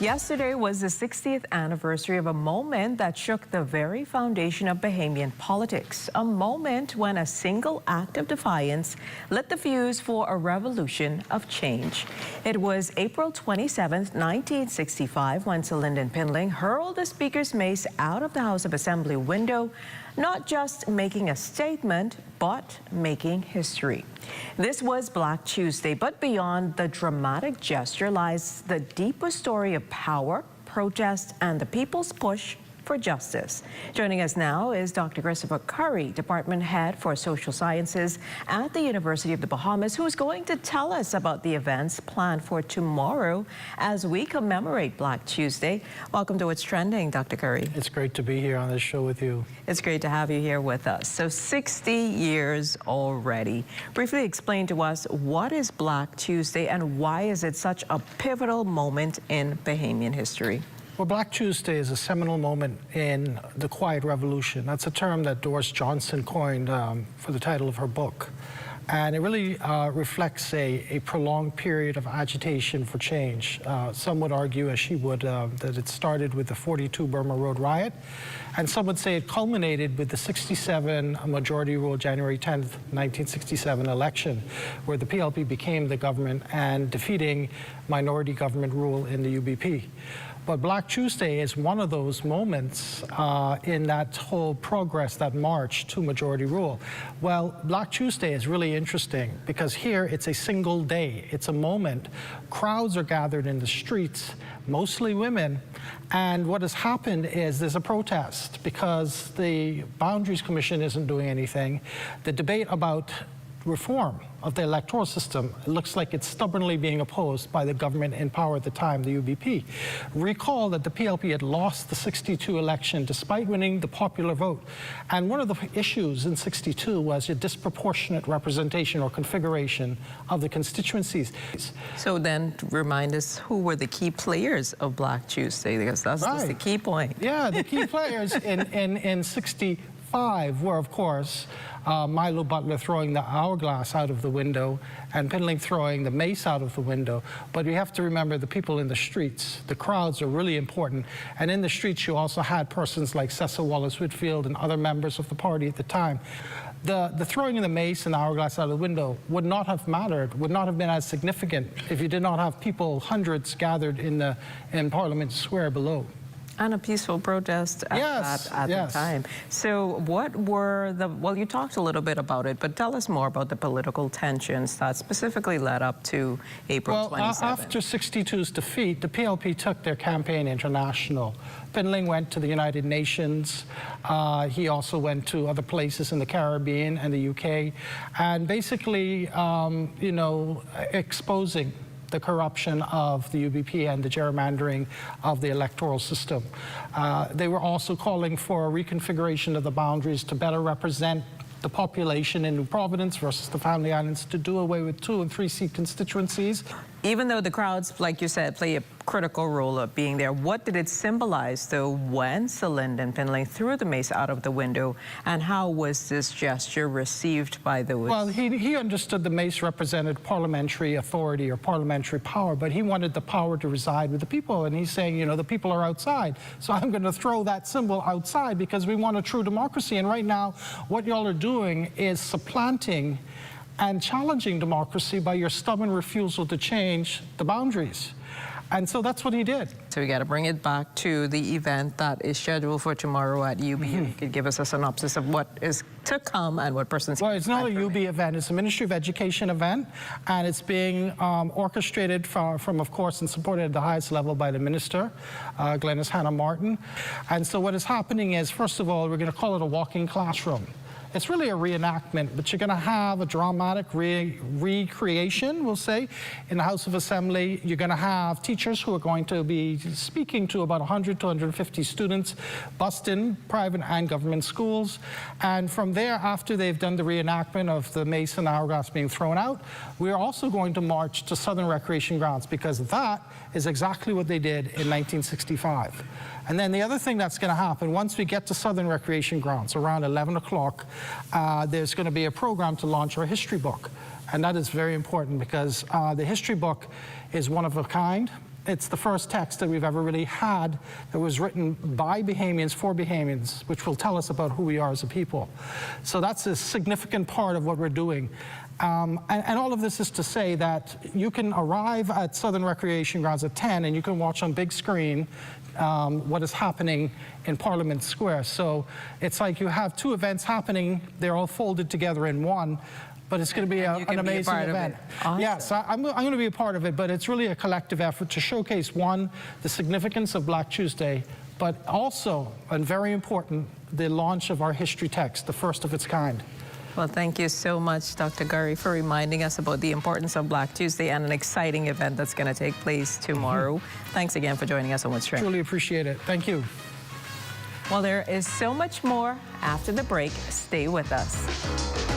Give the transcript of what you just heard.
Yesterday was the 60th anniversary of a moment that shook the very foundation of Bahamian politics. A moment when a single act of defiance lit the fuse for a revolution of change. It was April 27, 1965, when Sir Lyndon Pindling hurled the Speaker's mace out of the House of Assembly window, not just making a statement, but making history. This was Black Tuesday, but beyond the dramatic gesture lies the deeper story of power, protest, and the people's push for justice. Joining us now is Dr. Christopher Curry, Department Head for Social Sciences at the University of the Bahamas, who's going to tell us about the events planned for tomorrow as we commemorate Black Tuesday. Welcome to What's Trending, Dr. Curry. It's great to be here on this show with you. It's great to have you here with us. So 60 years already. Briefly explain to us, what is Black Tuesday and why is it such a pivotal moment in Bahamian history? Well, Black Tuesday is a seminal moment in the Quiet Revolution. That's a term that Doris Johnson coined for the title of her book. And it really reflects a prolonged period of agitation for change. Some would argue, as she would, that it started with the 42 Burma Road riot. And some would say it culminated with the 67 majority rule January 10th, 1967 election, where the PLP became the government and defeating minority government rule in the UBP. But Black Tuesday is one of those moments in that whole progress, that march to majority rule. Well, Black Tuesday is really interesting because here it's a single day. It's a moment. Crowds are gathered in the streets, mostly women. And what has happened is there's a protest because the Boundaries Commission isn't doing anything. The debate about reform of the electoral system, it looks like it's stubbornly being opposed by the government in power at the time, the UBP. Recall that the PLP had lost the 62 election despite winning the popular vote. And one of the issues in 62 was a disproportionate representation or configuration of the constituencies. So then remind us, who were the key players of Black Tuesday? Because that's the key point. Yeah, the key players in 65 were, of course, Milo Butler throwing the hourglass out of the window and Pindling throwing the mace out of the window. But you have to remember the people in the streets. The crowds are really important. And in the streets, you also had persons like Cecil Wallace Whitfield and other members of the party at the time. The throwing of the mace and the hourglass out of the window would not have mattered, would not have been as significant if you did not have people, hundreds, gathered in Parliament Square below. And a peaceful protest at the time. So what were well, you talked a little bit about it, but tell us more about the political tensions that specifically led up to April 27th. After 62's defeat, the PLP took their campaign international. Pindling went to the United Nations. He also went to other places in the Caribbean and the UK, and basically, you know, exposing the corruption of the UBP and the gerrymandering of the electoral system. They were also calling for a reconfiguration of the boundaries to better represent the population in New Providence versus the Family Islands, to do away with 2- and 3-seat constituencies. Even though the crowds, like you said, play a critical role of being there, what did it symbolize, though, when Sir Lyndon Pindling threw the mace out of the window, and how was this gesture received by those? Well, he understood the mace represented parliamentary authority or parliamentary power, but he wanted the power to reside with the people, and he's saying, you know, the people are outside, so I'm going to throw that symbol outside because we want a true democracy. And right now, what y'all are doing is supplanting and challenging democracy by your stubborn refusal to change the boundaries. And so that's what he did. So we got to bring it back to the event that is scheduled for tomorrow at UB. You could give us a synopsis of what is to come and what persons. Well, it's not a UB event. It's a Ministry of Education event, and it's being orchestrated from, of course, and supported at the highest level by the minister, Glenys Hannah Martin. And so what is happening is, first of all, we're going to call it a walking classroom. It's really a reenactment, but you're going to have a dramatic recreation, we'll say, in the House of Assembly. You're going to have teachers who are going to be speaking to about 100 to 150 students, bussed in private and government schools. And from there, after they've done the reenactment of the mace and hourglass being thrown out, we're also going to march to Southern Recreation Grounds, because that is exactly what they did in 1965. And then the other thing that's going to happen, once we get to Southern Recreation Grounds, around 11 o'clock, there's going to be a program to launch our history book. And that is very important because the history book is one of a kind. it's the first text that we've ever really had that was written by Bahamians for Bahamians, which will tell us about who we are as a people. So that's a significant part of what we're doing. And all of this is to say that you can arrive at Southern Recreation Grounds at 10 and you can watch on big screen what is happening in Parliament Square. So it's like you have two events happening, they're all folded together in one, but it's going to be an amazing event. Awesome. Yes, I'm going to be a part of it, but it's really a collective effort to showcase, one, the significance of Black Tuesday, but also, and very important, the launch of our history text, the first of its kind. Well, thank you so much, Dr. Gurry, for reminding us about the importance of Black Tuesday and an exciting event that's going to take place tomorrow. Thanks again for joining us on What's Trending. Truly appreciate it. Thank you. Well, there is so much more after the break. Stay with us.